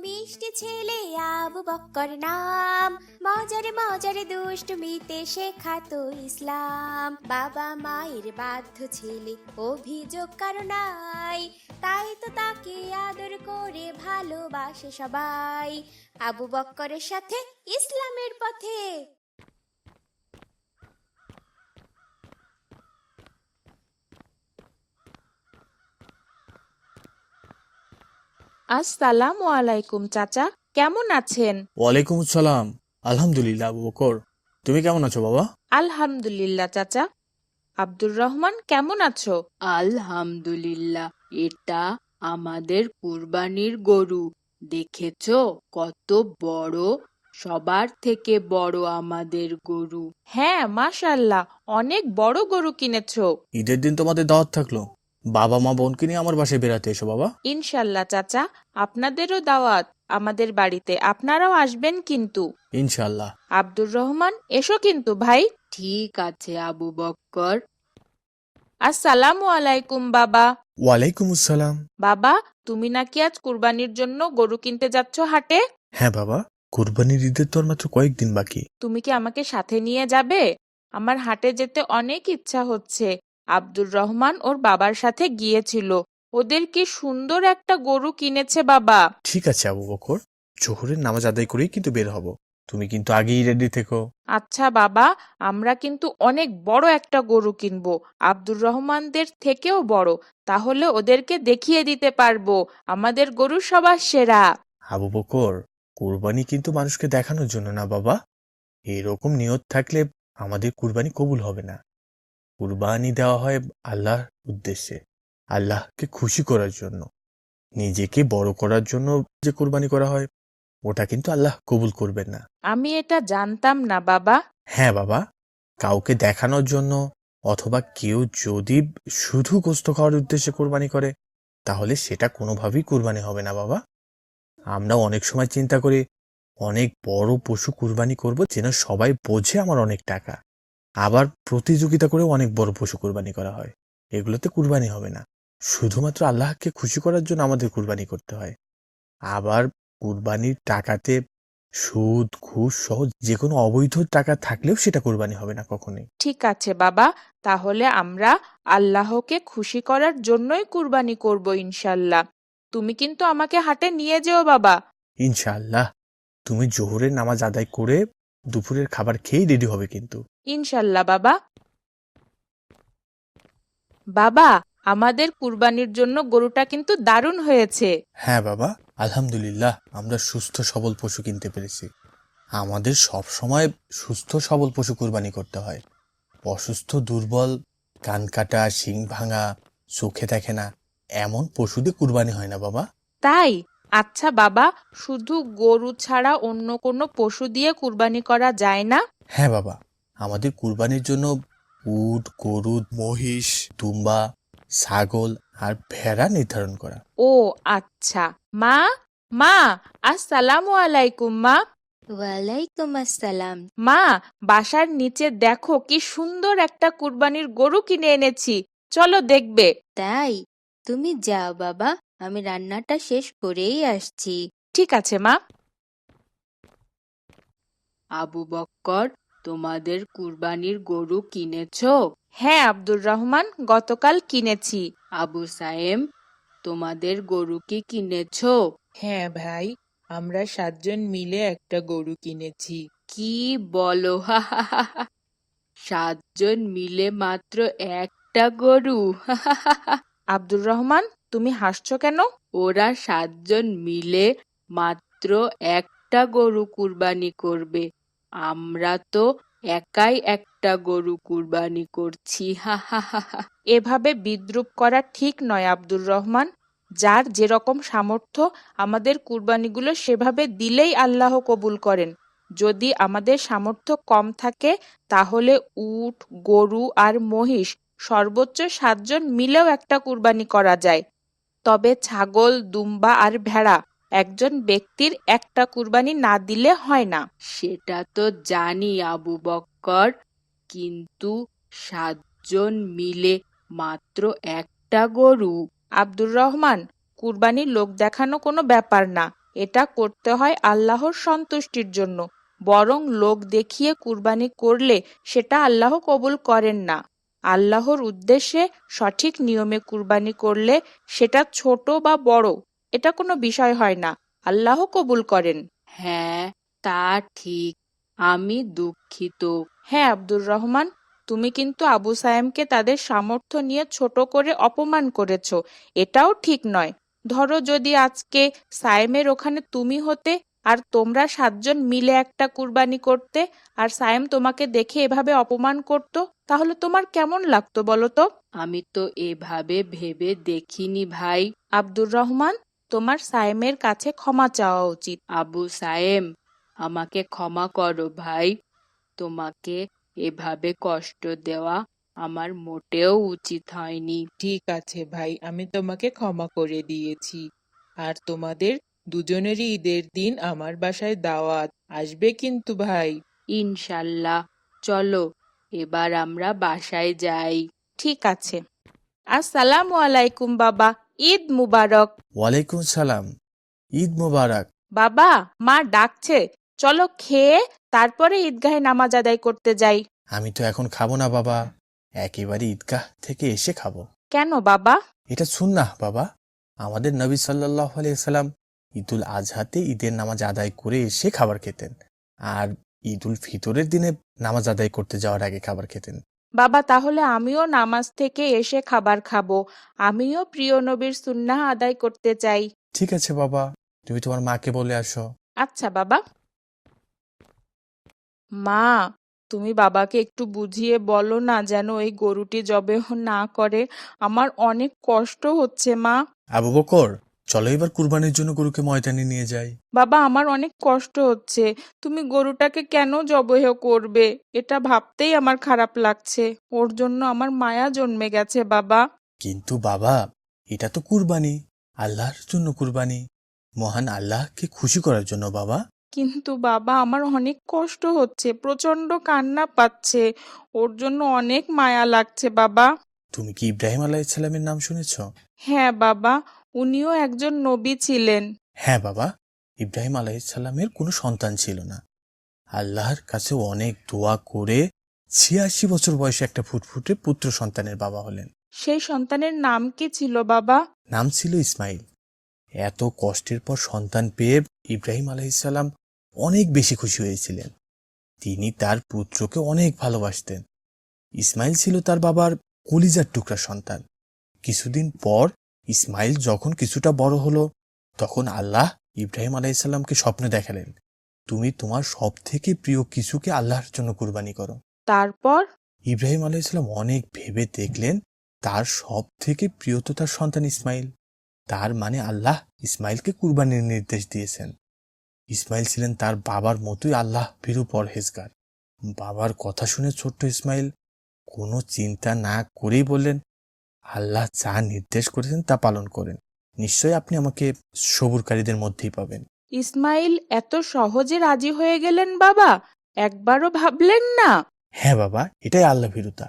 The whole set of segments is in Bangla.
মিষ্টি ছেলে আবু বক্কর নাম, মজারে মজারে দুষ্টুমিতে শেখাতো ইসলাম। বাবা মায়ের বাধ্য ছেলে, অভিযোগ কারো নাই, তাই তো তাকে আদর করে ভালোবাসে সবাই। আবু বক্করের সাথে ইসলামের পথে। আসসালামু আলাইকুম চাচা, কেমন আছেন? ওয়ালাইকুম আসসালাম। আলহামদুলিল্লাহ আবু বকর, তুমি কেমন আছো বাবা? আলহামদুলিল্লাহ চাচা। আব্দুর রহমান কেমন আছো? আলহামদুলিল্লাহ। এটা আমাদের কুরবানির গরু। দেখেছো কত বড়? সবার থেকে বড় আমাদের গরু। হ্যাঁ, মাশাআল্লাহ, অনেক বড় গরু কিনেছো। ঈদের দিন তোমাদের দাওয়াত থাকলো, বাবা মা বোনকে নিয়ে আমার বাসায় বেড়াতে এসো বাবা। ইনশাল্লাহ চাচা, আপনাদেরও দাওয়াত আমাদের বাড়িতে, আপনারাও আসবেন কিন্তু। ইনশাল্লাহ। আব্দুর রহমান, এসো কিন্তু ভাই। ঠিক আছে আবু বক্কর। আসসালামু আলাইকুম বাবা। ওয়ালাইকুম আসসালাম। বাবা, তুমি নাকি আজ কুরবানির জন্য গরু কিনতে যাচ্ছ হাটে? হ্যাঁ বাবা, কুরবানির ঈদের তো আর মাত্র কয়েকদিন বাকি। তুমি কি আমাকে সাথে নিয়ে যাবে? আমার হাটে যেতে অনেক ইচ্ছা হচ্ছে। আব্দুর রহমান ওর বাবার সাথে গিয়েছিল, ওদের কি সুন্দর একটা গরু কিনেছে বাবা। ঠিক আছে আবু বকর, জোহরের নামাজ আদায় করেই কিন্তু বের হব, তুমি কিন্তু আগেই রেডি থেকো। আচ্ছা বাবা, আমরা কিন্তু অনেক বড় একটা গরু কিনবো, আব্দুর রহমানদের থেকেও বড়। তাহলে ওদেরকে দেখিয়ে দিতে পারবো আমাদের গরু সবার সেরা। আবু বকর, কুরবানি কিন্তু মানুষকে দেখানোর জন্য না বাবা। এরকম নিয়ত থাকলে আমাদের কুরবানি কবুল হবে না। কুরবানি দেওয়া হয় আল্লাহর উদ্দেশ্যে, আল্লাহকে খুশি করার জন্য। নিজেকে বড় করার জন্য যে কুরবানি করা হয়, ওটা কিন্তু আল্লাহ কবুল করবেন না। আমি এটা জানতাম না বাবা। হ্যাঁ বাবা, কাউকে দেখানোর জন্য অথবা কেউ যদি শুধু গোস্ত খাওয়ার উদ্দেশ্যে কুরবানি করে, তাহলে সেটা কোনোভাবেই কুরবানি হবে না বাবা। আমরা অনেক সময় চিন্তা করি অনেক বড় পশু কুরবানি করব, যেন সবাই বোঝে আমার অনেক টাকা। আবার প্রতিযোগিতা করে অনেক বড় পশু কুরবানি করা হয়, এগুলোতে কুরবানি হবে না। শুধুমাত্র আল্লাহকে খুশি করার জন্য আমাদের কুরবানি করতে হয়। আবার কুরবানির টাকাতে সুদ ঘুষ সহ যে কোনো অবৈধ টাকা থাকলেও সেটা কুরবানি হবে না কখনোই। ঠিক আছে বাবা, তাহলে আমরা আল্লাহকে খুশি করার জন্যই কুরবানি করব ইনশাল্লাহ। তুমি কিন্তু আমাকে হাটে নিয়ে যেও বাবা। ইনশাআল্লাহ। তুমি জোহরের নামাজ আদায় করে দুপুরের খাবার খেয়েই রেডি হবে কিন্তু। ইনশাল্লাহ বাবা। বাবা, আমাদের কুরবানির জন্য গরুটা কিন্তু দারুণ হয়েছে। হ্যাঁ বাবা, আলহামদুলিল্লাহ, আমরা সুস্থ সবল পশু কিনতে পেরেছি। আমাদের সব সময় সুস্থ সবল পশু কুরবানি করতে হয়। অসুস্থ দুর্বল কান কাটা শিং ভাঙা চোখে দেখে না এমন পশু দিয়ে কুরবানি হয় না বাবা। তাই? আচ্ছা বাবা, শুধু গরু ছাড়া অন্য কোনো পশু দিয়ে কুরবানি করা যায় না? হ্যাঁ বাবা, আমাদের কুরবানির জন্য উট গরু মহিষ দুম্বা ছাগল আর ভেড়া নির্ধারণ করা। ও আচ্ছা। মা, মা, আসসালামু আলাইকুম মা। ওয়ালাইকুম আসসালাম। মা, বাসার নিচে দেখো কি সুন্দর একটা কুরবানির গরু কিনে এনেছি, চলো দেখবে। তাই? তুমি যাও বাবা, আমি রান্নাটা শেষ করেই আসছি। ঠিক আছে মা। আবু বক্কর, তোমাদের কুরবানির গরু কিনেছো? হ্যাঁ আব্দুর রহমান, গতকাল কিনেছি। আবু সায়েম, তোমাদের গরু কি কিনেছো? হ্যাঁ ভাই, আমরা 7 জন মিলে একটা গরু কিনেছি। কি বলো? 7 জন মিলে মাত্র একটা গরু? আব্দুর রহমান, তুমি হাসছো কেন? ওরা 7 জন মিলে মাত্র একটা গরু কুরবানি করবে, আমরা তো একাই একটা গরু কুরবানি করছি। এভাবে বিদ্রূপ করা ঠিক নয় আব্দুর রহমান। যার যেরকম সামর্থ্য আমাদের কুরবানিগুলো সেভাবে দিলেই আল্লাহ কবুল করেন। যদি আমাদের সামর্থ্য কম থাকে তাহলে উট গরু আর মহিষ সর্বোচ্চ 7 জন মিলেও একটা কুরবানি করা যায়। তবে ছাগল দুম্বা আর ভেড়া একজন ব্যক্তির একটা কুরবানি না দিলে হয় না। সেটা তো জানি আবু বক্কর, কিন্তু 7 জন মিলে মাত্র একটা গরু? আব্দুর রহমান, কুরবানি লোক দেখানো কোনো ব্যাপার না। এটা করতে হয় আল্লাহর সন্তুষ্টির জন্য, বরং লোক দেখিয়ে কুরবানি করলে সেটা আল্লাহ কবুল করেন না। আল্লাহর উদ্দেশ্যে সঠিক নিয়মে কুরবানি করলে সেটা ছোট বা বড় এটা কোনো বিষয় হয় না, আল্লাহ কবুল করেন। হ্যাঁ, তা ঠিক। আমি দুঃখিত। হ্যাঁ আব্দুর রহমান, তুমি কিন্তু আবু সায়েমকে তাদের সামর্থ্য নিয়ে ছোট করে অপমান করেছো, এটাও ঠিক নয়। ধরো যদি আজকে সায়েমের ওখানে তুমি হতে আর তোমরা 7 জন মিলে একটা কুরবানি করতে, আর সায়েম তোমাকে দেখে এভাবে অপমান করতো, তাহলে তোমার কেমন লাগতো বলো তো? আমি তো এভাবে ভেবে দেখিনি ভাই। আব্দুর রহমান, তোমার সায়েমের কাছে ক্ষমা চাওয়া উচিত। আবু সায়েম, আমাকে ক্ষমা করো ভাই। তোমাকে এভাবে কষ্ট দেওয়া আমার মোটেও উচিত হয়নি। ঠিক আছে ভাই, আমি তোমাকে ক্ষমা করে দিয়েছি। আর তোমাদের দুজনেরই ঈদের দিন আমার বাসায় দাওয়াত, আসবে কিন্তু ভাই। ইনশাল্লাহ। চলো এবার আমরা বাসায় যাই। ঠিক আছে। আসসালামু আলাইকুম বাবা, ঈদ মুবারক। ওয়ালাইকুম সালাম, ঈদ মোবারক। বাবা, মা ডাকছে, চলো খেয়ে তারপরে ঈদগাহে নামাজ আদায় করতে যাই। আমি তো এখন খাবো না বাবা, একেবারে ঈদগাহ থেকে এসে খাবো। কেন বাবা? এটা সুন্নাহ বাবা। আমাদের নবী সাল্লাল্লাহু আলাইহি সাল্লাম ঈদুল আজহাতে ঈদের নামাজ আদায় করে এসে খাবার খেতেন, আর ঈদুল ফিতরের দিনে নামাজ আদায় করতে যাওয়ার আগে খাবার খেতেন। বাবা, তাহলে আমিও নামাজ থেকে এসে খাবার খাবো, আমিও প্রিয় নবীর সুন্নাহ আদায় করতে চাই। ঠিক আছে বাবা, তুমি তোমার মাকে বলে আসো। আচ্ছা বাবা। মা, তুমি বাবাকে একটু বুঝিয়ে বলো না যেন এই গরুটি জবেহ না করে, আমার অনেক কষ্ট হচ্ছে মা। আবু বকর, চলো এবার কুরবানির জন্য গরুকে ময়দানে নিয়ে যাই। বাবা, আমার অনেক কষ্ট হচ্ছে, তুমি গরুটাকে কেন জবেহ করবে এটা ভাবতেই আমার খারাপ লাগছে, ওর জন্য আমার মায়া জন্মে গেছে বাবা। কিন্তু বাবা, এটা তো কুরবানি, আল্লাহর জন্য কুরবানি, মহান আল্লাহকে খুশি করার জন্য বাবা। কিন্তু বাবা, আমার অনেক কষ্ট হচ্ছে, প্রচন্ড কান্না পাচ্ছে, ওর জন্য অনেক মায়া লাগছে বাবা। তুমি কি ইব্রাহিম আলাইহিসসালামের নাম শুনেছ? হ্যাঁ বাবা, উনিও একজন নবী ছিলেন। হ্যাঁ বাবা, ইব্রাহিম আলাইহিসসালামের কোনো সন্তান ছিল না। আল্লাহর কাছে অনেক দোয়া করে ৮৬ বছর বয়সে একটা ফুটফুটে পুত্র সন্তানের বাবা হলেন। সেই সন্তানের নাম কি ছিল বাবা? নাম ছিল ইসমাইল। এত কষ্টের পর সন্তান পেয়ে ইব্রাহিম আলাইহিসসালাম অনেক বেশি খুশি হয়েছিলেন। তিনি তার পুত্রকে অনেক ভালোবাসতেন। ইসমাইল ছিল তার বাবার কলিজার টুকরা সন্তান। কিছুদিন পর ইসমাইল যখন কিছুটা বড় হলো, তখন আল্লাহ ইব্রাহিম আলাইহিসসালামকে স্বপ্নে দেখালেন, তুমি তোমার সব থেকে প্রিয় কিছুকে আল্লাহর জন্য কুরবানি করো। তারপর? ইব্রাহিম আলাইহিসসালাম অনেক ভেবে দেখলেন তার সব থেকে প্রিয় তো তার সন্তান ইসমাইল, তার মানে আল্লাহ ইসমাইলকে কুরবানির নির্দেশ দিয়েছেন। ইসমাইল ছিলেন তার বাবার মতোই আল্লাহ ভীরু পরহেজগার। বাবার কথা শুনে ছোট্ট ইসমাইল কোনো চিন্তা না করেই বললেন, আল্লাহ যা নির্দেশ করেছেন তা পালন করেন, নিশ্চয়ই আপনি আমাকে সবুরকারীদের মধ্যেই পাবেন। ইসমাইল এত সহজে রাজি হয়ে গেলেন বাবা? একবারও ভাবলেন না? হ্যাঁ বাবা, এটাই আল্লাহ ভীরুতা।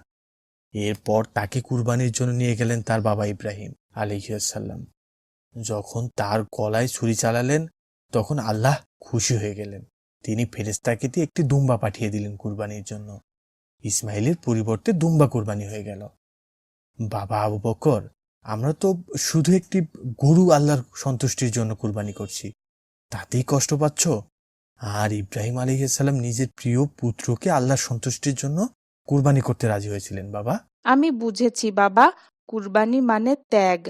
এরপর তাকে কুরবানির জন্য নিয়ে গেলেন তার বাবা ইব্রাহিম আলাইহিসসালাম। যখন তার গলায় ছুরি চালালেন, তখন আল্লাহ খুশি হয়ে গেলেন। তিনি ফেরেশতাকে দিয়ে একটি দুম্বা পাঠিয়ে দিলেন কুরবানির জন্য। ইসমাইলের পরিবর্তে দুম্বা কুরবানি হয়ে গেল। বাবা আবু বকর, আমরা তো শুধু একটি গরু আল্লাহর সন্তুষ্টির জন্য কুরবানি করছি, তাতেই কষ্ট পাচ্ছ? আর ইব্রাহিম আলাইহিসসালাম নিজের প্রিয় পুত্রকে আল্লাহর সন্তুষ্টির জন্য কুরবানি করতে রাজি হয়েছিলেন বাবা। আমি বুঝেছি বাবা, কুরবানি মানে ত্যাগ,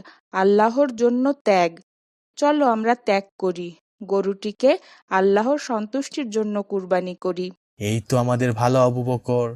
আল্লাহর জন্য ত্যাগ। চলো আমরা ত্যাগ করি, গরুটিকে আল্লাহর সন্তুষ্টির জন্য কুরবানি করি। এই তো আমাদের ভালো আবু বকর।